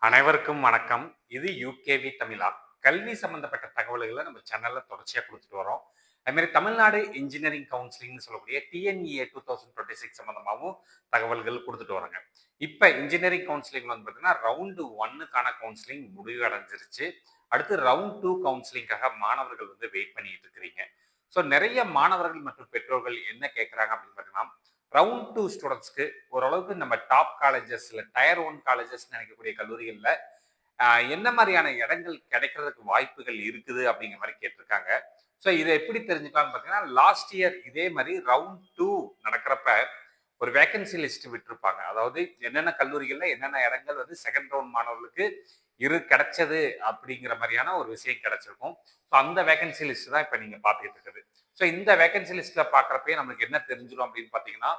அனைவருக்கும் வணக்கம். இது யூகேவி தமிழா. கல்வி சம்பந்தப்பட்ட தகவல்களை நம்ம சேனல்ல தொடர்ச்சியா குடுத்துட்டு வரோம். அது மாரி தமிழ்நாடு இன்ஜினியரிங் கவுன்சிலிங்ன்னு சொல்லக்கூடிய டிஎன்இஏ 2026 சம்பந்தமாவும் தகவல்கள் குடுத்துட்டு வரோங்க. இப்ப இன்ஜினியரிங் கவுன்சிலிங்ல வந்து பார்த்தீங்கன்னா, ரவுண்டு 1க்கான கவுன்சிலிங் முடிவு அடைஞ்சிருச்சு. அடுத்து ரவுண்ட் 2 கவுன்சிலிங்காக மாணவர்கள் வந்து வெயிட் பண்ணிட்டு இருக்கிறீங்க. ஸோ நெறைய மாணவர்கள் மற்றும் பெற்றோர்கள் என்ன கேட்கறாங்க அப்படின்னு பார்த்தீங்கன்னா, ரவுண்ட் 2 ஸ்டூடண்ட்ஸ்க்கு ஓரளவுக்கு நம்ம டாப் காலேஜஸ் இல்ல டயர் 1 காலேஜஸ் நினைக்கக்கூடிய கல்லூரிகள்ல என்ன மாதிரியான இடங்கள் கிடைக்கிறதுக்கு வாய்ப்புகள் இருக்குது அப்படிங்கிற மாதிரி கேட்டிருக்காங்க. ஸோ இதை எப்படி தெரிஞ்சுக்கலாம்னு பார்த்தீங்கன்னா, லாஸ்ட் இயர் இதே மாதிரி ரவுண்ட் 2 நடக்கிறப்ப ஒரு வேகன்சி லிஸ்ட் விட்டிருப்பாங்க. அதாவது என்னென்ன கல்லூரிகள்ல என்னென்ன இடங்கள் வந்து செகண்ட் ரவுண்ட் மாணவர்களுக்கு கிடைச்சது அப்படிங்கிற மாதிரியான ஒரு விஷயம் கிடைச்சிருக்கும். ஸோ அந்த வேகன்சி லிஸ்ட் தான் இப்போ நீங்க பார்த்துக்கிட்டு இருக்குது. ஸோ இந்த வேகன்சி லிஸ்ட்ல பார்க்குறப்பே நமக்கு என்ன தெரிஞ்சிடும் அப்படின்னு பார்த்தீங்கன்னா,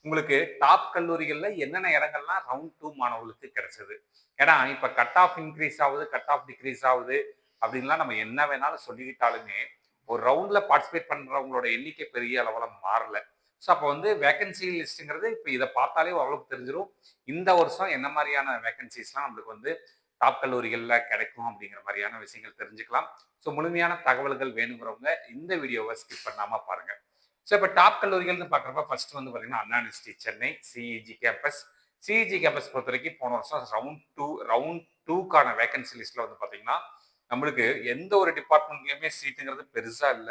உங்களுக்கு டாப் கல்லூரிகள்ல என்னென்ன இடங்கள்லாம் ரவுண்ட் 2 மாணவர்களுக்கு கிடைச்சது. ஏன்னா இப்ப கட் ஆஃப் இன்க்ரீஸ் ஆகுது, கட் ஆஃப் டிக்ரீஸ் ஆகுது அப்படின்லாம் நம்ம என்ன வேணாலும் சொல்லிக்கிட்டாலுமே, ஒரு ரவுண்ட்ல பார்ட்டிசிபேட் பண்றவங்களோட எண்ணிக்கை பெரிய அளவுல மாறல. ஸோ அப்போ வந்து வேகன்சி லிஸ்ட்ங்கிறது இப்ப இத பார்த்தாலே ஓரளவுக்கு தெரிஞ்சிரும். இந்த வருஷம் என்ன மாரியான வேகன்சிஸ்லாம் நம்மளுக்கு வந்து டாப் கல்லூரிகள்ல கிடைக்கும் அப்படிங்கிற மாரியான விஷயங்கள் தெரிஞ்சுக்கலாம். ஸோ முழுமையான தகவல்கள் வேணுங்கிறவங்க இந்த வீடியோவை ஸ்கிப் பண்ணாம பாருங்க. ஸோ இப்போ டாப் கல்லூரிகள்னு பார்க்குறப்ப ஃபர்ஸ்ட் வந்து பார்த்தீங்கன்னா Anna university Chennai CEG campus. CEG campus பொறுத்த வரைக்கும் போன வருஷம் ரவுண்ட் 2க்கான வேகன்சி லிஸ்ட்ல வந்து பார்த்தீங்கன்னா, நம்மளுக்கு எந்த ஒரு டிபார்ட்மெண்ட்லயுமே சீட்டுங்கிறது பெருசா இல்ல.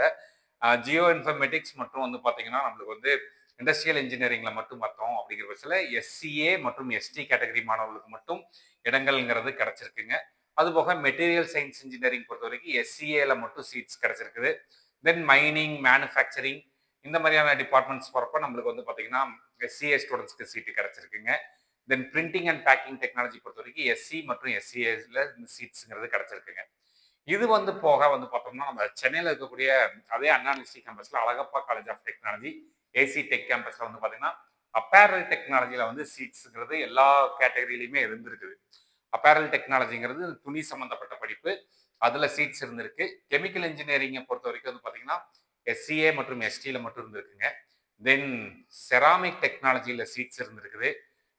ஜியோ இன்ஃபர்மேட்டிக்ஸ் மற்றும் வந்து பார்த்தீங்கன்னா, நம்மளுக்கு வந்து இண்டஸ்ட்ரியல் இன்ஜினியரிங்ல மட்டும் பார்த்தோம் அப்படிங்கிற பட்சத்துல எஸ்சிஏ மற்றும் எஸ்டி கேட்டகரி மாணவர்களுக்கு மட்டும் இடங்கள்ங்கிறது கிடைச்சிருக்குங்க. அதுபோக மெட்டீரியல் சயின்ஸ் இன்ஜினியரிங் பொறுத்த வரைக்கும் எஸ்சிஏல மட்டும் சீட்ஸ் கிடைச்சிருக்குது. தென் மைனிங், மேனுஃபேக்சரிங் இந்த மாதிரியான டிபார்ட்மெண்ட்ஸ் போறப்ப நம்மளுக்கு வந்து பார்த்தீங்கன்னா, எஸ்சிஏ ஸ்டூடெண்ட்ஸ்க்கு சீட்டு கிடைச்சிருக்குங்க. தென் பிரிண்டிங் அண்ட் பேக்கிங் டெக்னாலஜி பொறுத்த வரைக்கும் எஸ்சி மற்றும் எஸ்சிஏல இந்த சீட்ஸ்ங்கிறது கிடைச்சிருக்குங்க. இது வந்து போக வந்து பார்த்தோம்னா, நம்ம சென்னையில இருக்கக்கூடிய அதே அண்ணா யூனிவர்சிட்டி கேம்பஸ்ல Alagappa college of technology, AC tech கேம்பஸ்ல வந்து பார்த்தீங்கன்னா, அப்பேரல் டெக்னாலஜில வந்து சீட்ஸ்ங்கிறது எல்லா கேட்டகரியிலுமே இருந்திருக்குது. அப்பேரல் டெக்னாலஜிங்கிறது துணி சம்பந்தப்பட்ட படிப்பு. அதுல சீட்ஸ் இருந்திருக்கு. கெமிக்கல் இன்ஜினியரிங்கை பொறுத்த வரைக்கும் வந்து பார்த்தீங்கன்னா, எஸ்சிஏ மற்றும் எஸ்டில மட்டும் இருந்திருக்குங்க. தென் செராமிக் டெக்னாலஜில சீட்ஸ் இருந்திருக்குது.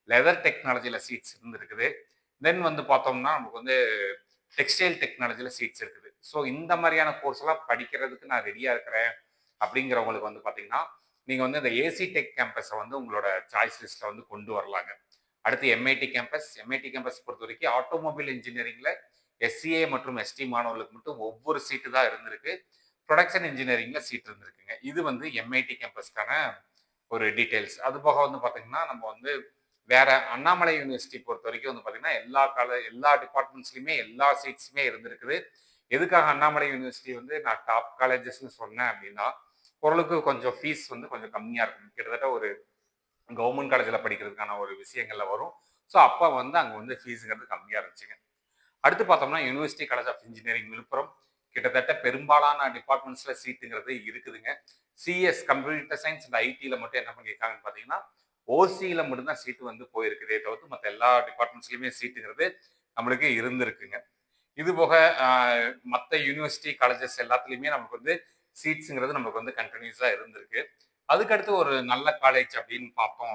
லெதர் டெக்னாலஜில சீட்ஸ் இருந்திருக்குது. தென் வந்து பார்த்தோம்னா, நமக்கு வந்து டெக்ஸ்டைல் டெக்னாலஜில சீட்ஸ் இருக்குது. ஸோ இந்த மாதிரியான கோர்ஸ் எல்லாம் படிக்கிறதுக்கு நான் ரெடியா இருக்கிறேன் அப்படிங்கிறவங்களுக்கு வந்து பார்த்தீங்கன்னா, நீங்க வந்து இந்த ஏசி டெக் கேம்பஸை வந்து உங்களோட சாய்ஸ் லிஸ்ட்ல வந்து கொண்டு வரலாங்க. அடுத்து எம்ஐடி கேம்பஸ். எம்ஐடி கேம்பஸ் பொறுத்த வரைக்கும் ஆட்டோமொபைல் இன்ஜினியரிங்ல எஸ்சிஏ மற்றும் எஸ்டி மாணவர்களுக்கு மட்டும் ஒவ்வொரு சீட்டு தான் இருந்திருக்கு. ப்ரொடக்ஷன் இன்ஜினியரிங்ல சீட் இருந்திருக்குங்க. இது வந்து எம்ஐடி கேம்பஸ்க்கான ஒரு டீடைல்ஸ். அது போக வந்து பார்த்தீங்கன்னா, நம்ம வந்து வேற அண்ணாமலை யூனிவர்சிட்டி பொறுத்த வரைக்கும் வந்து பார்த்தீங்கன்னா, எல்லா டிபார்ட்மெண்ட்ஸ்லயுமே எல்லா சீட்ஸுமே இருந்திருக்குது. எதுக்காக அண்ணாமலை யூனிவர்சிட்டி வந்து நான் டாப் காலேஜஸ்ன்னு சொன்னேன் அப்படின்னா, ஓரளவுக்கு கொஞ்சம் ஃபீஸ் வந்து கொஞ்சம் கம்மியா இருக்கும். கிட்டத்தட்ட ஒரு கவர்மெண்ட் காலேஜ்ல படிக்கிறதுக்கான ஒரு விஷயங்கள்ல வரும். ஸோ அப்ப வந்து அங்க வந்து ஃபீஸ்ங்கிறது கம்மியா இருந்துச்சுங்க. அடுத்து பார்த்தோம்னா, university college of engineering Villupuram. கிட்டத்தட்ட பெரும்பாலான டிபார்ட்மெண்ட்ஸ்ல சீட்டுங்கிறது இருக்குதுங்க. சிஎஸ் கம்ப்யூட்டர் சயின்ஸ் அண்ட் ஐடில மட்டும் என்ன பண்ணியிருக்காங்கன்னு பார்த்தீங்கன்னா, ஓசியில மட்டும் தான் சீட்டு வந்து போயிருக்குதே தவிர்த்து மத்த எல்லா டிபார்ட்மெண்ட்ஸ்லயுமே சீட்டுங்கிறது நம்மளுக்கு இருந்திருக்குங்க. இது போக அ மத்த யூனிவர்சிட்டி, காலேஜஸ் எல்லாத்துலயுமே நமக்கு வந்து சீட்ஸ்ங்கிறது நமக்கு வந்து கன்டினியூஸா இருந்திருக்கு. அதுக்கடுத்து ஒரு நல்ல காலேஜ் அப்படின்னு பார்த்தோம்.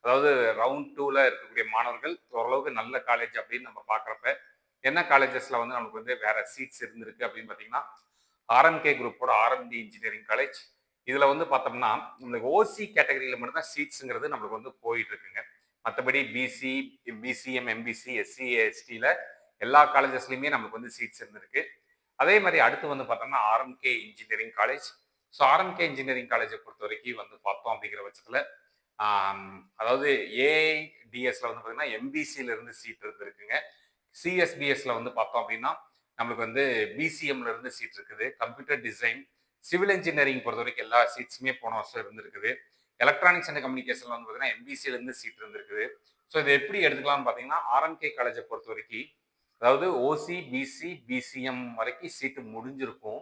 அதாவது ரவுண்ட் 2ல இருக்கக்கூடிய மாணவர்கள் ஓரளவுக்கு நல்ல காலேஜ் அப்படின்னு நம்ம பார்க்குறப்ப, என்ன காலேஜஸ்ல வந்து நமக்கு வந்து வேற சீட்ஸ் இருந்திருக்கு அப்படின்னு பார்த்தீங்கன்னா, ஆர்எம்கே குரூப்போட ஆர்எம்டி இன்ஜினியரிங் காலேஜ். இதுல வந்து பார்த்தோம்னா, நம்மளுக்கு ஓசி கேட்டகரியில மட்டும் தான் சீட்ஸ்ங்கிறது நம்மளுக்கு வந்து போயிட்டு இருக்குங்க. மத்தபடி பிசி, பிசிஎம், எம்பிசி, எஸ்சி, எஸ்டில எல்லா காலேஜஸ்லயுமே நமக்கு வந்து சீட்ஸ் இருந்திருக்கு. அதே மாதிரி அடுத்து வந்து பார்த்தோம்னா, RMK engineering college. So RMK engineering காலேஜை பொறுத்த வரைக்கும் வந்து பார்த்தோம் அப்படிங்கிற பட்சத்துல, அதாவது ஏஐடிஎஸ்ல வந்து பார்த்தீங்கன்னா, எம்பிசில இருந்து சீட் இருந்திருக்குங்க. சிஎஸ்பிஎஸ்ல வந்து பார்த்தோம் அப்படின்னா, நம்மளுக்கு வந்து பிசிஎம்ல இருந்து சீட் இருக்குது. கம்ப்யூட்டர் டிசைன், சிவில் இன்ஜினியரிங் பொறுத்த வரைக்கும் எல்லா சீட்ஸுமே போன வருஷம் இருந்திருக்குது. எலக்ட்ரானிக்ஸ் அண்ட் கம்யூனிகேஷன்ல வந்து பார்த்தீங்கன்னா, எம்பிசில இருந்து சீட் இருந்திருக்குது. ஸோ இதை எப்படி எடுத்துக்கலாம்னு பார்த்தீங்கன்னா, ஆர்எம்கே காலேஜை பொறுத்த வரைக்கும், அதாவது ஓசி, பிசி, பிசிஎம் வரைக்கும் சீட்டு முடிஞ்சிருக்கும்.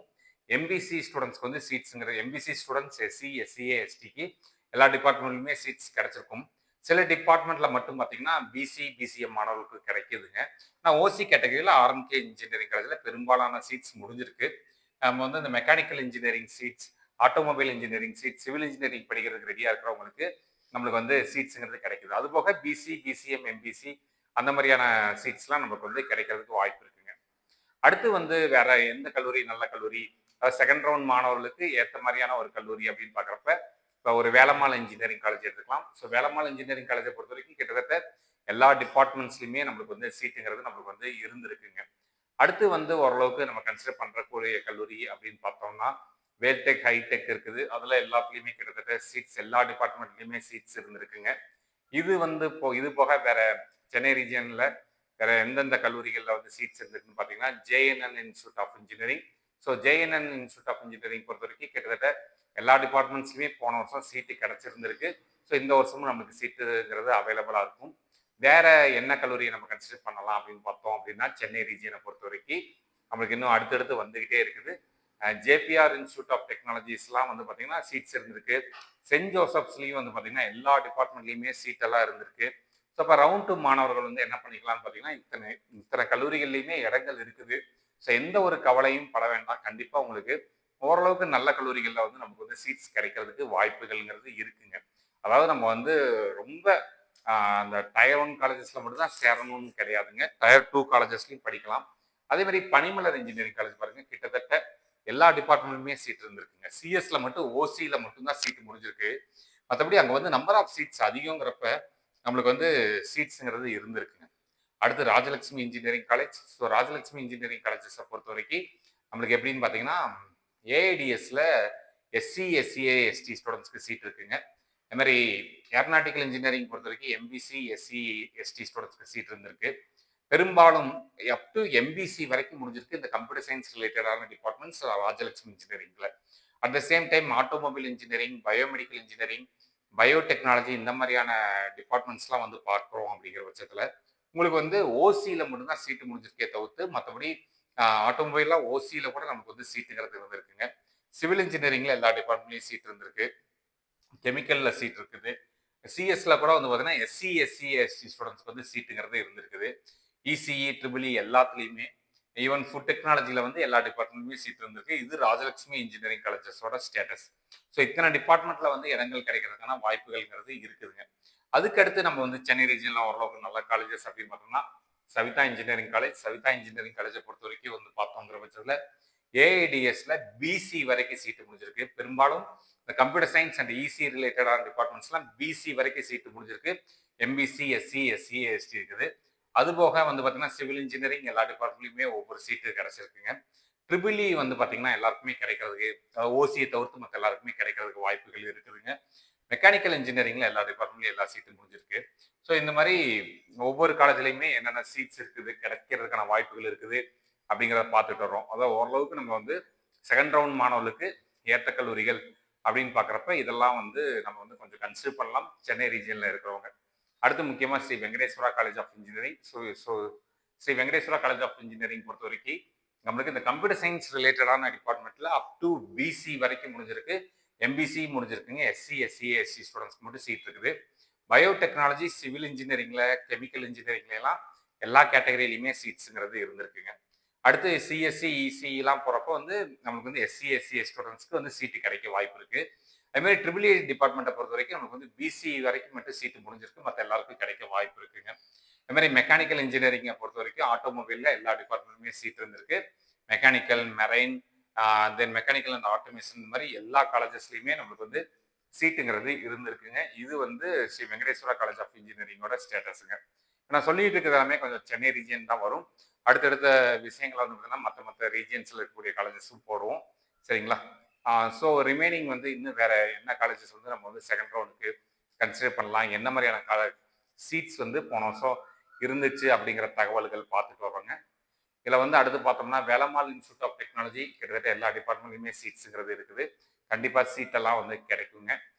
எம்பிசி ஸ்டூடெண்ட்ஸ்க்கு வந்து சீட்ஸுங்கிற எம்பிசி ஸ்டூடெண்ட்ஸ் எஸ்சி, எஸ்சிஏ, எஸ்டிக்கு எல்லா டிபார்ட்மெண்ட்லையுமே சீட்ஸ் கிடைச்சிருக்கும். சில டிபார்ட்மெண்ட்ல மட்டும் பார்த்தீங்கன்னா, பிசி, பிசிஎம் மாணவர்களுக்கு கிடைக்குதுங்க. ஆனால் ஓசி கேட்டகரியில் ஆர்எம்கே இன்ஜினியரிங் காலேஜில் பெரும்பாலான சீட்ஸ் முடிஞ்சிருக்கு. நம்ம வந்து இந்த mechanical engineering seats, automobile engineering seats, civil engineering படிக்கிறதுக்கு ரெடியாக இருக்கிறவங்களுக்கு நம்மளுக்கு வந்து சீட்ஸுங்கிறது கிடைக்குது. அதுபோக பிசி, பிசிஎம், எம்பிசி அந்த மாதிரியான சீட்ஸ்லாம் நமக்கு வந்து கிடைக்கிறதுக்கு வாய்ப்பு இருக்குங்க. அடுத்து வந்து வேற எந்த கல்லூரி நல்ல கல்லூரி, செகண்ட் ரவுண்ட் மாணவர்களுக்கு ஏற்ற மாதிரியான ஒரு கல்லூரி அப்படின்னு பார்க்குறப்ப, இப்போ ஒரு வேலம்மாள் இன்ஜினியரிங் காலேஜ் எடுத்துக்கலாம். ஸோ வேலம்மாள் இன்ஜினியரிங் காலேஜை பொறுத்த வரைக்கும் கிட்டத்தட்ட எல்லா டிபார்ட்மெண்ட்ஸ்லையுமே நம்மளுக்கு வந்து சீட்டுங்கிறது நம்மளுக்கு வந்து இருந்திருக்குங்க. அடுத்து வந்து ஓரளவுக்கு நம்ம கன்சிடர் பண்றக்கூடிய கல்லூரி அப்படின்னு பார்த்தோம்னா, வேல்டெக், ஹைடெக் இருக்குது. அதுல எல்லாத்துலயுமே கிட்டத்தட்ட சீட்ஸ் எல்லா டிபார்ட்மெண்ட்லயுமே சீட்ஸ் இருந்திருக்குங்க. இது போக வேற சென்னை ரீஜியன்ல வேற எந்தெந்த கல்லூரிகள்ல வந்து சீட்ஸ் இருந்திருக்குன்னு பார்த்தீங்கன்னா, JNN institute of engineering. So JNN institute of engineering பொறுத்த வரைக்கும் கிட்டத்தட்ட எல்லா டிபார்ட்மெண்ட்ஸ்லயுமே போன வருஷம் சீட்டு கிடைச்சிருந்திருக்கு. ஸோ இந்த வருஷமும் நமக்கு சீட்டுங்கிறது அவைலபிளா இருக்கும். வேற என்ன கல்லூரியை நம்ம கன்சிடர் பண்ணலாம் அப்படின்னு பார்த்தோம் அப்படின்னா, சென்னை ரீஜியனை பொறுத்த வரைக்கும் நம்மளுக்கு இன்னும் அடுத்தடுத்து வந்துகிட்டே இருக்குது. ஜேபிஆர் இன்ஸ்டியூட் ஆஃப் டெக்னாலஜிஸ்லாம் வந்து பார்த்தீங்கன்னா சீட்ஸ் இருந்திருக்கு. சென்ட் ஜோசப்ஸ்லையும் வந்து பார்த்தீங்கன்னா எல்லா டிபார்ட்மெண்ட்லையுமே சீட் எல்லாம் இருந்திருக்கு. ஸோ இப்போ ரவுண்ட் டூ மாணவர்கள் வந்து என்ன பண்ணிக்கலாம்னு பார்த்தீங்கன்னா, இத்தனை இத்தனை கல்லூரிகள்லையுமே இடங்கள் இருக்குது. ஸோ எந்த ஒரு கவலையும் பட வேண்டாம். கண்டிப்பாக உங்களுக்கு ஓரளவுக்கு நல்ல கல்லூரிகளில் வந்து நமக்கு வந்து சீட்ஸ் கிடைக்கிறதுக்கு வாய்ப்புகள்ங்கிறது இருக்குங்க. அதாவது நம்ம வந்து ரொம்ப அந்த டயர் 1 காலேஜஸ்ல மட்டும் தான் சேரணும்னு கிடையாதுங்க. டயர் 2 காலேஜஸ்லையும் படிக்கலாம். அதே மாதிரி பனிமலர் இன்ஜினியரிங் காலேஜ் பாருங்க, கிட்டத்தட்ட எல்லா டிபார்ட்மெண்ட்டுமே சீட் இருந்திருக்குங்க. சிஎஸ்ல மட்டும் ஓசியில மட்டும்தான் சீட் முடிஞ்சிருக்கு. மற்றபடி அங்கே வந்து நம்பர் ஆஃப் சீட்ஸ் அதிகங்கிறப்ப நம்மளுக்கு வந்து சீட்ஸுங்கிறது இருந்திருக்குங்க. அடுத்து Rajalakshmi engineering college. So Rajalakshmi engineering காலேஜஸை பொறுத்த வரைக்கும் நம்மளுக்கு எப்படின்னு பார்த்தீங்கன்னா, ஏஐடிஎஸ்ல எஸ்சி, எஸ்சிஏ, எஸ்டி ஸ்டூடெண்ட்ஸ்க்கு சீட் இருக்குங்க. அது மாதிரி ஏரோநாட்டிக்கல் இன்ஜினியரிங் பொறுத்த வரைக்கும் எம்பிசி, எஸ்சி, எஸ்டி ஸ்டூடெண்ட்ஸ்க்கு சீட் இருந்திருக்கு. பெரும்பாலும் அப் டு எம்பிசி வரைக்கும் முடிஞ்சிருக்கு இந்த கம்ப்யூட்டர் சயின்ஸ் ரிலேட்டடான டிபார்ட்மெண்ட்ஸ் ராஜலட்சுமி இன்ஜினியரிங்ல. At the same time automobile engineering, biomedical engineering, biotechnology இந்த மாதிரியான டிபார்ட்மெண்ட்ஸ்லாம் வந்து பார்க்குறோம் அப்படிங்கிற பட்சத்தில் உங்களுக்கு வந்து ஓசியில் மட்டும்தான் சீட்டு முடிஞ்சிருக்கே தவிர்த்து மற்றபடி ஆட்டோமொபைலில் ஓசியில் கூட நமக்கு வந்து சீட்டுங்கிறது இருந்திருக்குங்க. சிவில் இன்ஜினியரிங்ல எல்லா டிபார்ட்மெண்ட்லையும் சீட் இருந்திருக்கு. கெமிக்கல்ல சீட் இருக்குது. சிஎஸ்ல கூட வந்து பார்த்தீங்கன்னா எஸ்சி, எஸ்சி, எஸ்டி ஸ்டூடெண்ட்ஸ்க்கு வந்து சீட்டுங்கிறது இருந்திருக்குது. இசிஇ, ட்ரிபிள்இ எல்லாத்துலேயுமே ஈவன் ஃபுட் டெக்னாலஜியில் வந்து எல்லா டிபார்ட்மெண்ட்டுமே சீட் இருந்திருக்கு. இது ராஜலட்சுமி இன்ஜினியரிங் காலேஜஸோட ஸ்டேட்டஸ். ஸோ இத்தனை டிபார்ட்மெண்ட்ல வந்து இடங்கள் கிடைக்கிறதுக்கான வாய்ப்புகள்ங்கிறது இருக்குதுங்க. அதுக்கடுத்து நம்ம வந்து சென்னை ரீஜனில் ஓரளவுக்கு நல்ல காலேஜஸ் அப்படின்னு பார்த்தோம்னா, Savitha engineering college. Savitha engineering காலேஜை பொறுத்த வரைக்கும் வந்து பார்த்தோங்கிற பட்சத்தில் ஏஐடிஎஸ்ல பிசி வரைக்கும் சீட்டு முடிஞ்சிருக்கு. பெரும்பாலும் இந்த கம்ப்யூட்டர் சயின்ஸ் அண்ட் இசி ரிலேட்டடான டிபார்ட்மெண்ட்ஸ்லாம் பிசி வரைக்கும் சீட்டு முடிஞ்சிருக்கு. எம்பிசி, எஸ்சி, எஸ்சி, எஸ்டி இருக்குது. அது போக வந்து பார்த்தீங்கன்னா சிவில் இன்ஜினியரிங் எல்லா டிபார்ட்மெண்ட்லையுமே ஒவ்வொரு சீட்டு கிடைச்சிருக்குங்க. ட்ரிபிள்இ வந்து பார்த்தீங்கன்னா எல்லாருக்குமே கிடைக்கிறதுக்கு ஓசியை தவிர்த்து மற்ற எல்லாருக்குமே கிடைக்கிறதுக்கு வாய்ப்புகள் இருக்குதுங்க. மெக்கானிக்கல் இன்ஜினியரிங்ல எல்லா டிபார்ட்மெண்ட்லையும் எல்லா சீட்டும் முடிஞ்சிருக்கு. ஸோ இந்த மாதிரி ஒவ்வொரு காலேஜ்லையுமே என்னென்ன சீட்ஸ் இருக்குது, கிடைக்கிறதுக்கான வாய்ப்புகள் இருக்குது அப்படிங்கிறத பார்த்துட்டு வர்றோம். அதாவது ஓரளவுக்கு நம்ம வந்து செகண்ட் ரவுண்ட் மாணவர்களுக்கு ஏற்ற கல்லூரிகள் அப்படின்னு பார்க்குறப்ப இதெல்லாம் வந்து நம்ம வந்து கொஞ்சம் கன்சிடர் பண்ணலாம் சென்னை ரீஜியனில் இருக்கிறவங்க. அடுத்து முக்கியமாக Sri Venkateswara college of engineering. So Sri Venkateswara college of engineering பொறுத்த வரைக்கும் நம்மளுக்கு இந்த கம்ப்யூட்டர் சயின்ஸ் ரிலேட்டடான டிபார்ட்மெண்ட்ல அப் டு பிசி வரைக்கும் முடிஞ்சிருக்கு. எம்பிசி முடிஞ்சிருக்குங்க. எஸ்சி, எஸ்சி, எஸ்டி ஸ்டூடெண்ட்ஸ்க்கு மட்டும் சீட் இருக்குது. பயோடெக்னாலஜி, சிவில் இன்ஜினியரிங்ல, கெமிக்கல் இன்ஜினியரிங்ல எல்லாம் எல்லா கேட்டகரியிலையுமே சீட்ஸுங்கிறது இருந்திருக்குங்க. அடுத்து சிஎஸ்சி, இசிலாம் போகிறப்போ வந்து நமக்கு வந்து எஸ்சி, எஸ்சி ஸ்டூடெண்ட்ஸ்க்கு வந்து சீட்டு கிடைக்க வாய்ப்பு இருக்கு. அதுமாதிரி ட்ரிபிள் இ டிபார்ட்மெண்ட்டை பொறுத்த வரைக்கும் நமக்கு வந்து பிசி வரைக்கும் மட்டும் சீட்டு முடிஞ்சிருக்கு. மற்ற எல்லாருக்கும் கிடைக்க வாய்ப்பு இருக்குங்க. அது மாதிரி மெக்கானிக்கல் இன்ஜினியரிங்கை பொறுத்த வரைக்கும் ஆட்டோமொபைலில் எல்லா டிபார்ட்மெண்ட்டுமே சீட் இருந்திருக்கு. Mechanical, marine, then mechanical and automation இந்த மாதிரி எல்லா காலேஜஸ்லையுமே நம்மளுக்கு வந்து சீட்டுங்கிறது இருந்திருக்குங்க. இது வந்து ஸ்ரீ வெங்கடேஸ்வரா காலேஜ் ஆஃப் இன்ஜினியரிங்கோட ஸ்டேட்டஸுங்க. நான் சொல்லிட்டு இருக்கிறது எல்லாமே கொஞ்சம் சென்னை ரீஜியன் தான் வரும். அடுத்தடுத்த விஷயங்கள் வந்து பார்த்தீங்கன்னா மற்ற ரீஜியன்ஸில் இருக்கக்கூடிய காலேஜஸும் போடுவோம். சரிங்களா? ஸோ ரிமைனிங் வந்து இன்னும் வேற என்ன காலேஜஸ் வந்து நம்ம வந்து செகண்ட் ரவுண்டுக்கு கன்சிடர் பண்ணலாம், என்ன மாதிரியான சீட்ஸ் வந்து போன வருஷம் இருந்துச்சு அப்படிங்கிற தகவல்கள் பார்த்துட்டு வரோங்க. இதில் வந்து அடுத்து பார்த்தோம்னா வேலம்மாள் இன்ஸ்டியூட் ஆஃப் டெக்னாலஜி கிட்டத்தட்ட எல்லா டிபார்ட்மெண்ட்லையுமே சீட்ஸுங்கிறது இருக்குது. கண்டிப்பாக சீட்டெல்லாம் வந்து கிடைக்குங்க.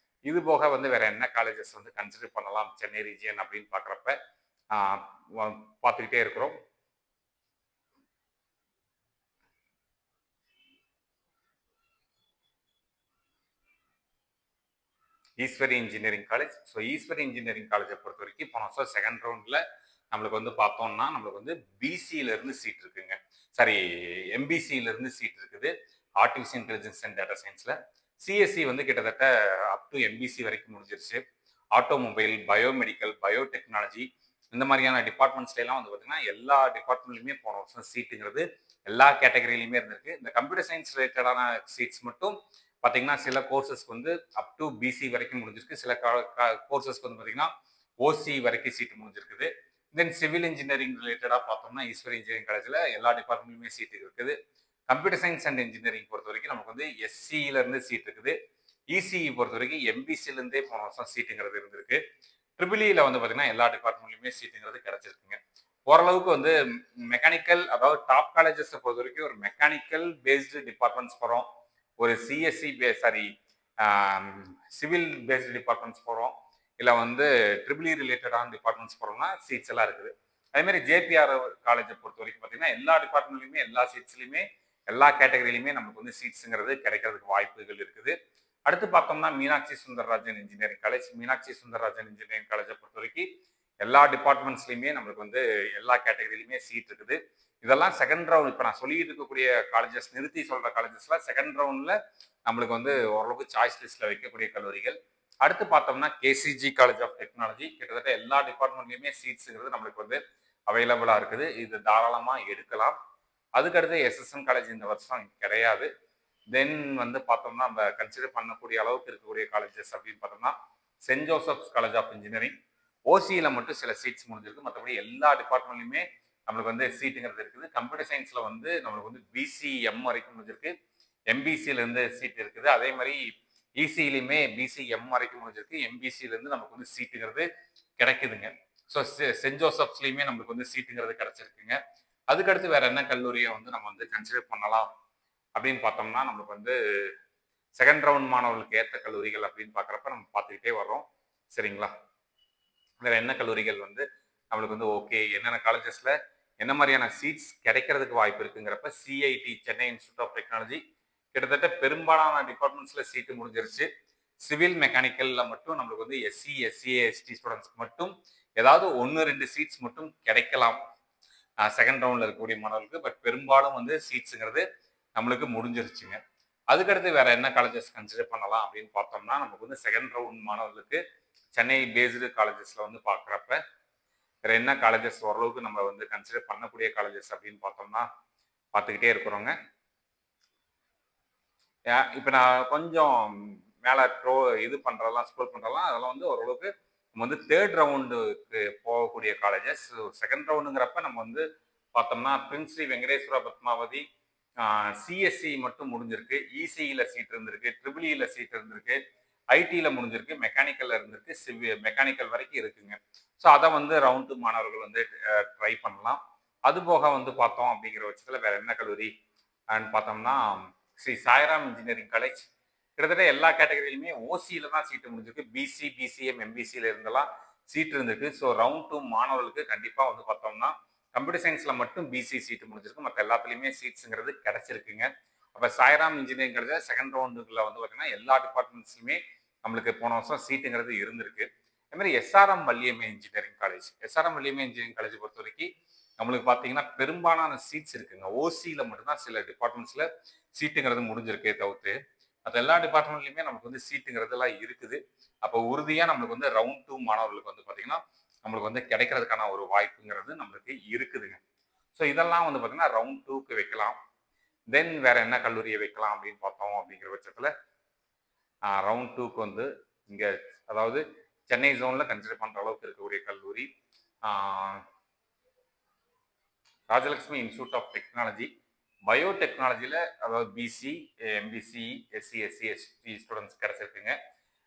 இது போக வந்து வேற என்ன காலேஜஸ் வந்து கன்சிடர் பண்ணலாம் சென்னை ரீஜியன் அப்படின்னு பார்க்குறப்ப பார்த்துக்கிட்டே இருக்கிறோம். Eswari engineering college. So Eswari engineering காலேஜை பொறுத்த வரைக்கும் போன வருஷம் செகண்ட் ரவுண்டில் நம்மளுக்கு வந்து பார்த்தோம்னா நம்மளுக்கு வந்து பிசியிலேருந்து சீட் இருக்குங்க. சாரி, எம்பிசியிலேருந்து சீட் இருக்குது. ஆர்டிஃபிஷியல் இன்டெலிஜென்ஸ் அண்ட் டேட்டா சயின்ஸில். சிஎஸ்சி வந்து கிட்டத்தட்ட அப் டு எம்பிசி வரைக்கும் முடிஞ்சிருச்சு. ஆட்டோமொபைல், பயோமெடிக்கல், பயோடெக்னாலஜி இந்த மாதிரியான டிபார்ட்மெண்ட்ஸ்லாம் வந்து பார்த்தீங்கன்னா எல்லா டிபார்ட்மெண்ட்லையுமே போன வருஷம் சீட்டுங்கிறது எல்லா கேட்டகரியிலையுமே இருந்திருக்கு. இந்த கம்ப்யூட்டர் சயின்ஸ் ரிலேட்டடான சீட்ஸ் மட்டும் பார்த்தீங்கன்னா சில கோர்சஸ்க்கு வந்து அப் டு பிசி வரைக்கும் முடிஞ்சிருக்கு. சில கோர்சஸ்க்கு வந்து பார்த்தீங்கன்னா ஓசி வரைக்கும் சீட்டு முடிஞ்சிருக்குது. தென் சிவில் இன்ஜினியரிங் ரிலேட்டடாக பார்த்தோம்னா ஈஸ்வரி இன்ஜினியரிங் காலேஜில் எல்லா டிபார்ட்மெண்ட்லையுமே சீட்டு இருக்குது. கம்ப்யூட்டர் சயின்ஸ் அண்ட் இன்ஜினியரிங் பொறுத்த வரைக்கும் நமக்கு வந்து எஸ்சியிலேருந்து சீட் இருக்குது. இசிஇ பொறுத்த வரைக்கும் எம்பிசிலேருந்தே போன வருஷம் சீட்டுங்கிறது இருந்திருக்கு. ட்ரிபிள்இல வந்து பார்த்தீங்கன்னா எல்லா டிபார்ட்மெண்ட்லையுமே சீட்டுங்கிறது கிடைச்சிருக்குங்க. ஓரளவுக்கு வந்து மெக்கானிக்கல் அதாவது டாப் காலேஜஸை பொறுத்த வரைக்கும் ஒரு மெக்கானிக்கல் பேஸ்டு டிபார்ட்மெண்ட்ஸ் போகிறோம். ஒரு CSC sorry civil based departments போகிறோம். இல்லை வந்து ட்ரிபிள்இ ரிலேட்டடான டிபார்ட்மெண்ட்ஸ் போகிறோம்னா சீட்ஸ் எல்லாம் இருக்குது. அதேமாதிரி ஜேபிஆர் காலேஜை பொறுத்த வரைக்கும் பார்த்தீங்கன்னா எல்லா டிபார்ட்மெண்ட்லையுமே எல்லா சீட்ஸ்லையுமே எல்லா கேட்டகரியிலுமே நமக்கு வந்து சீட்ஸுங்கிறது கிடைக்கிறதுக்கு வாய்ப்புகள் இருக்குது. அடுத்து பார்த்தோம்னா Meenakshi Sundararajan engineering college. Meenakshi Sundararajan engineering காலேஜை பொறுத்த வரைக்கும் எல்லா டிபார்ட்மெண்ட்ஸ்லையுமே நம்மளுக்கு வந்து எல்லா கேட்டகரியிலுமே சீட் இருக்குது. இதெல்லாம் செகண்ட் ரவுண்ட். இப்போ நான் சொல்லிட்டு இருக்கக்கூடிய காலேஜஸ் நிறுத்தி சொல்ற காலேஜஸ்ல செகண்ட் ரவுண்ட்ல நம்மளுக்கு வந்து ஓரளவுக்கு சாய்ஸ் லிஸ்ட்ல வைக்கக்கூடிய கல்லூரிகள். அடுத்து பார்த்தோம்னா கேசிஜி காலேஜ் ஆஃப் டெக்னாலஜி. கிட்டத்தட்ட எல்லா டிபார்ட்மெண்ட்லையுமே சீட்ஸுங்கிறது நம்மளுக்கு வந்து அவைலபிளா இருக்குது. இது தாராளமா எடுக்கலாம். அதுக்கடுத்து எஸ்எஸ்என் காலேஜ் இந்த வருஷம் கிடையாது. தென் வந்து பார்த்தோம்னா நம்ம கன்சிடர் பண்ணக்கூடிய அளவுக்கு இருக்கக்கூடிய காலேஜஸ் அப்படின்னு பார்த்தோம்னா saint Joseph's college of engineering. ஓசியில் மட்டும் சில சீட்ஸ் முடிஞ்சிருக்கு. மற்றபடி எல்லா டிபார்ட்மெண்ட்லையுமே நம்மளுக்கு வந்து சீட்டுங்கிறது இருக்குது. கம்ப்யூட்டர் சயின்ஸ்ல வந்து நம்மளுக்கு வந்து பிசிஎம் வரைக்கும் முடிஞ்சிருக்கு. எம்பிசியிலேருந்து சீட் இருக்குது. அதே மாதிரி இசியிலையுமே பிசிஎம் வரைக்கும் முடிஞ்சிருக்கு. எம்பிசியிலேருந்து நமக்கு வந்து சீட்டுங்கிறது கிடைக்குதுங்க. ஸோ சென்ட் ஜோசப்ஸ்லையுமே நம்மளுக்கு வந்து சீட்டுங்கிறது கிடைச்சிருக்குங்க. அதுக்கடுத்து வேற என்ன கல்லூரியை வந்து நம்ம வந்து கன்சிடர் பண்ணலாம் அப்படின்னு பார்த்தோம்னா நம்மளுக்கு வந்து செகண்ட் ரவுண்ட் மாணவர்களுக்கு ஏற்ற கல்லூரிகள் அப்படின்னு பார்க்குறப்ப நம்ம பார்த்துக்கிட்டே வர்றோம். சரிங்களா? வேற என்ன கல்லூரிகள் வந்து நம்மளுக்கு வந்து ஓகே, என்னென்ன காலேஜஸ்ல என்ன மாதிரியான சீட்ஸ் கிடைக்கிறதுக்கு வாய்ப்பு இருக்குங்கிறப்ப CIT Chennai institute of technology கிட்டத்தட்ட பெரும்பாலான டிபார்ட்மெண்ட்ஸ்ல சீட்டு முடிஞ்சிருச்சு. சிவில் மெக்கானிக்கல்ல மட்டும் நம்மளுக்கு வந்து எஸ்சி எஸ்சிஏ எஸ்டி ஸ்டூடெண்ட்ஸ்க்கு மட்டும் ஏதாவது 1-2 சீட்ஸ் மட்டும் கிடைக்கலாம் செகண்ட் ரவுண்ட்ல இருக்கக்கூடிய மாணவர்களுக்கு. பட் பெரும்பாலும் வந்து சீட்ஸுங்கிறது நம்மளுக்கு முடிஞ்சிருச்சுங்க. அதுக்கடுத்து வேற என்ன காலேஜஸ் கன்சிடர் பண்ணலாம் அப்படின்னு பார்த்தோம்னா நமக்கு வந்து செகண்ட் ரவுண்ட் மாணவர்களுக்கு சென்னை பேஸ்டு காலேஜஸ்ல வந்து பார்க்குறப்ப வேற என்ன காலேஜஸ் ஓரளவுக்கு நம்ம வந்து கன்சிடர் பண்ணக்கூடிய காலேஜஸ் அப்படின்னு பார்த்தோம்னா பார்த்துக்கிட்டே இருக்கிறோங்க. இப்போ நான் கொஞ்சம் மேலே இது பண்ணுறதெல்லாம் ஸ்க்ரோல் பண்ணுறதெல்லாம் அதெல்லாம் வந்து ஓரளவுக்கு நம்ம வந்து தேர்ட் ரவுண்டுக்கு போகக்கூடிய காலேஜஸ். செகண்ட் ரவுண்டுங்கிறப்ப நம்ம வந்து பார்த்தோம்னா பிரின்ஸ்ரீ வெங்கடேஸ்வர பத்மாவதி சிஎஸ்சி மட்டும் முடிஞ்சிருக்கு. இசிஇல சீட் இருந்திருக்கு, ட்ரிபிள்இல சீட் இருந்திருக்கு, ஐடியில் முடிஞ்சிருக்கு, மெக்கானிக்கல்ல இருந்திருக்கு, மெக்கானிக்கல் வரைக்கும் இருக்குங்க. ஸோ அதை வந்து ரவுண்டு மாணவர்கள் வந்து ட்ரை பண்ணலாம். அது போக வந்து பார்த்தோம் அப்படிங்கிற பட்சத்தில் வேற என்ன கல்லூரி பார்த்தோம்னா ஸ்ரீ சாய்ராம் இன்ஜினியரிங் காலேஜ். கிட்டத்தட்ட எல்லா கேட்டகரியிலுமே ஓசியில தான் சீட்டு முடிஞ்சிருக்கு. பிசி பிசிஎம் எம்பிசியில இருந்தெல்லாம் சீட் இருந்திருக்கு. ஸோ ரவுண்ட் 2 மாணவர்களுக்கு கண்டிப்பாக வந்து பார்த்தோம்னா கம்ப்யூட்டர் சயின்ஸ்ல மட்டும் பிசி சீட்டு முடிஞ்சிருக்கு. மற்ற எல்லாத்துலேயுமே சீட்ஸுங்கிறது கிடைச்சிருக்குங்க. அப்போ சாய்ராம் இன்ஜினியரிங் காலேஜ் செகண்ட் ரவுண்டுக்குள்ள வந்து பார்த்தீங்கன்னா எல்லா டிபார்ட்மெண்ட்ஸ்லையுமே நம்மளுக்கு போன வருஷம் சீட்டுங்கிறது இருந்திருக்கு. அதே மாதிரி SRM Valliammai engineering college. SRM Valliammai engineering college பொறுத்த வரைக்கும் நம்மளுக்கு பார்த்தீங்கன்னா பெரும்பாலான சீட்ஸ் இருக்குங்க. ஓசியில் மட்டும்தான் சில டிபார்ட்மெண்ட்ஸில் சீட்டுங்கிறது முடிஞ்சிருக்கே தவிர்த்து மற்ற எல்லா டிபார்ட்மெண்ட்லையுமே நமக்கு வந்து சீட்டுங்கிறது எல்லாம் இருக்குது. அப்போ உறுதியாக நம்மளுக்கு வந்து ரவுண்ட் 2 மாணவர்களுக்கு வந்து பார்த்தீங்கன்னா நம்மளுக்கு வந்து கிடைக்கிறதுக்கான ஒரு வாய்ப்புங்கிறது நம்மளுக்கு இருக்குதுங்க. ஸோ இதெல்லாம் வந்து பார்த்தீங்கன்னா ரவுண்ட் 2க்கு வைக்கலாம். தென் வேற என்ன கல்லூரியை வைக்கலாம் அப்படின்னு பார்த்தோம் அப்படிங்கிற பட்சத்தில் ரவுண்ட் 2க்கு வந்து இங்கே அதாவது சென்னை ஜோனில் கன்சிடர் பண்ணுற அளவுக்கு இருக்கக்கூடிய கல்லூரி ராஜலட்சுமி இன்ஸ்டியூட் ஆஃப் டெக்னாலஜி. பயோடெக்னாலஜியில் அதாவது BC MBC SC SC ST students கிடைச்சிருக்குங்க.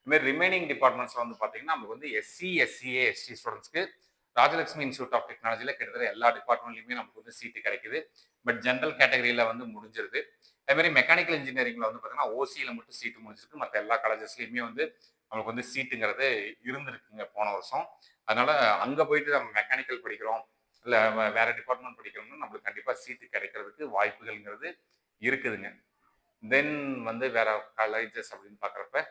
இதுமாதிரி ரிமைனிங் டிபார்ட்மெண்ட்ஸில் வந்து பார்த்தீங்கன்னா நமக்கு வந்து எஸ்சி எஸ்சிஏ எஸ்டி ஸ்டூடெண்ட்ஸ்க்கு ராஜலட்சுமி இன்ஸ்டியூட் ஆஃப் டெக்னாலஜியில் கிட்டத்தட்ட எல்லா டிபார்ட்மெண்ட்லையுமே நமக்கு வந்து சீட்டு கிடைக்குது. பட் ஜென்ரல் கேட்டகரியில் வந்து முடிஞ்சிருது. அதேமாதிரி மெக்கானிக்கல் இன்ஜினியரிங்கில் வந்து பார்த்தீங்கன்னா ஓசியில் மட்டும் சீட்டு முடிஞ்சிருக்கு. மற்ற எல்லா காலேஜஸ்லையுமே வந்து நமக்கு வந்து சீட்டுங்கிறது இருந்திருக்குங்க போன வருஷம். அதனால அங்கே போயிட்டு நம்ம மெக்கானிக்கல் படிக்கிறோம் இல்லை வேற டிபார்ட்மெண்ட் படிக்கிறோம்னா நம்மளுக்கு கண்டிப்பாக சீட்டு கிடைக்கிறதுக்கு வாய்ப்புகள்ங்கிறது இருக்குதுங்க. தென் வந்து வேற காலேஜஸ் அப்படின்னு பார்க்குறப்ப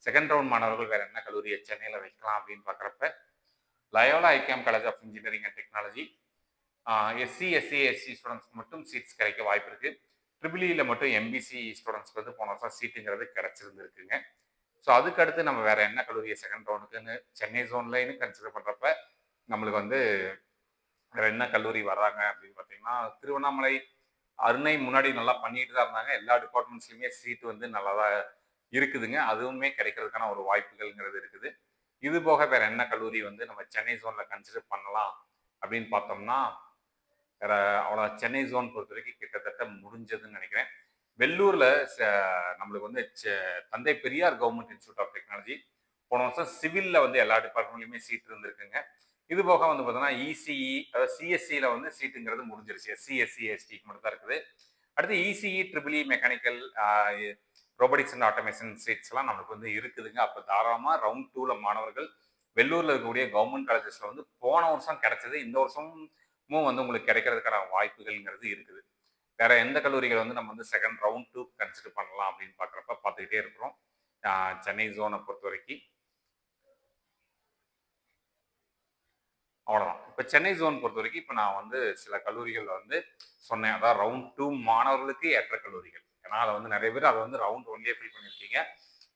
செகண்ட் ரவுண்ட் மாணவர்கள் வேற என்ன கல்லூரியை சென்னையில் வைக்கலாம் அப்படின்னு பார்க்குறப்ப Loyola IKM college of engineering and technology. SC SC SC ஸ்டூடெண்ட்ஸ்க்கு மட்டும் சீட்ஸ் கிடைக்க வாய்ப்பு இருக்கு. ட்ரிபிள்இல மட்டும் எம்பிசி ஸ்டூடெண்ட்ஸ்க்கு வந்து போன வருஷம் சீட்டுங்கிறது கிடைச்சிருந்துருக்குங்க. ஸோ அதுக்கு அடுத்து நம்ம வேற என்ன கல்லூரியை செகண்ட் ரவுண்டுக்குன்னு சென்னை ஜோன்லன்னு கன்சிடர் பண்ணுறப்ப நம்மளுக்கு வந்து வேற என்ன கல்லூரி வர்றாங்க அப்படின்னு பார்த்தீங்கன்னா, திருவண்ணாமலை அருணை முன்னாடி நல்லா பண்ணிட்டு தான் இருந்தாங்க. எல்லா டிபார்ட்மெண்ட்ஸ்லயுமே சீட் வந்து நல்லா தான் இருக்குதுங்க. அதுவுமே கிடைக்கிறதுக்கான ஒரு வாய்ப்புகள்ங்கிறது இருக்குது. இது போக வேற என்ன கல்லூரி வந்து நம்ம சென்னை ஜோன்ல கன்சிடர் பண்ணலாம் அப்படின்னு பார்த்தோம்னா, வேற அவ்வளோ சென்னை ஜோன் பொறுத்தவரைக்கும் கிட்டத்தட்ட முடிஞ்சதுன்னு நினைக்கிறேன். வெள்ளூர்ல ச நம்மளுக்கு வந்து Thanthai Periyar government institute of technology போன வருஷம் சிவில்ல வந்து எல்லா டிபார்ட்மெண்ட்லயுமே சீட் இருந்திருக்குங்க. இது போக வந்து பார்த்தீங்கன்னா இசிஇ அதாவது சிஎஸ்சியில் வந்து சீட்டுங்கிறது முடிஞ்சிருச்சு. எஸ்சி எஸ்சி எஸ்டிக்கு மட்டும் தான் இருக்குது. அடுத்து ECE triple E mechanical robotics and automation seats எல்லாம் நமக்கு வந்து இருக்குதுங்க. அப்போ தாராளமாக ரவுண்ட் டூல மாணவர்கள் வெள்ளூர்ல இருக்கக்கூடிய கவர்மெண்ட் காலேஜஸ்ல வந்து போன வருஷம் கிடைச்சது, இந்த வருஷமும் வந்து உங்களுக்கு கிடைக்கிறதுக்கான வாய்ப்புகள்ங்கிறது இருக்குது. வேற எந்த கல்லூரிகள் வந்து நம்ம வந்து செகண்ட் ரவுண்ட் டூ கன்சிடர் பண்ணலாம் அப்படின்னு பார்க்குறப்ப பார்த்துக்கிட்டே இருக்கிறோம். சென்னை ஜோனை பொறுத்த வரைக்கும் அவ்வளோதான். இப்போ சென்னை ஜோன் பொறுத்த வரைக்கும் இப்போ நான் வந்து சில கல்லூரிகள் வந்து சொன்னேன். அதாவது ரவுண்ட் டூ மாணவர்களுக்கு ஏற்ற கல்லூரிகள். ஏன்னா அதை வந்து நிறைய பேர் அதை வந்து ரவுண்ட் ஒன்லேயே ஃபில் பண்ணியிருக்கீங்க.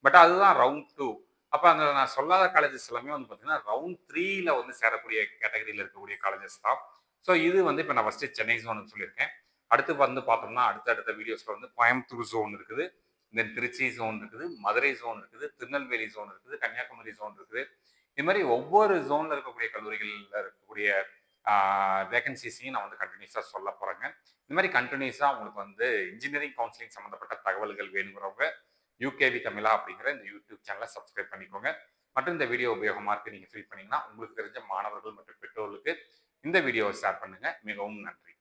பட் அதுதான் ரவுண்ட் டூ. அப்போ அந்த நான் சொல்லாத காலேஜஸ் எல்லாமே வந்து பார்த்தீங்கன்னா ரவுண்ட் த்ரீல வந்து சேரக்கூடிய கேட்டகரியில் இருக்கக்கூடிய காலேஜஸ் தான். ஸோ இது வந்து இப்போ நான் ஃபஸ்ட்டு சென்னை ஜோன் சொல்லியிருக்கேன். அடுத்து வந்து பார்த்தோம்னா அடுத்தடுத்த வீடியோஸில் வந்து கோயம்புத்தூர் ஜோன் இருக்குது, தென் திருச்சி ஜோன் இருக்குது, மதுரை ஜோன் இருக்குது, திருநெல்வேலி ஜோன் இருக்குது, கன்னியாகுமரி ஜோன் இருக்குது. இது மாதிரி ஒவ்வொரு ஜோன்ல இருக்கக்கூடிய கல்லூரிகளில் இருக்கக்கூடிய வேகன்சிஸையும் நான் வந்து கண்டினியூஸாக சொல்ல போகிறேங்க. இந்த மாதிரி கண்டினியூஸாக உங்களுக்கு வந்து இன்ஜினியரிங் கவுன்சிலிங் சம்மந்தப்பட்ட தகவல்கள் வேணுங்கிறவங்க யூகேவி தமிழா அப்படிங்கிற இந்த யூடியூப் சேனலை சப்ஸ்கிரைப் பண்ணிக்கோங்க. மற்றும் இந்த வீடியோ உபயோகமாக இருக்கு நீங்கள் ஃபீல் பண்ணீங்கன்னா உங்களுக்கு தெரிஞ்ச மாணவர்கள் மற்றும் பெற்றோர்களுக்கு இந்த வீடியோவை ஷேர் பண்ணுங்க. மிகவும் நன்றி.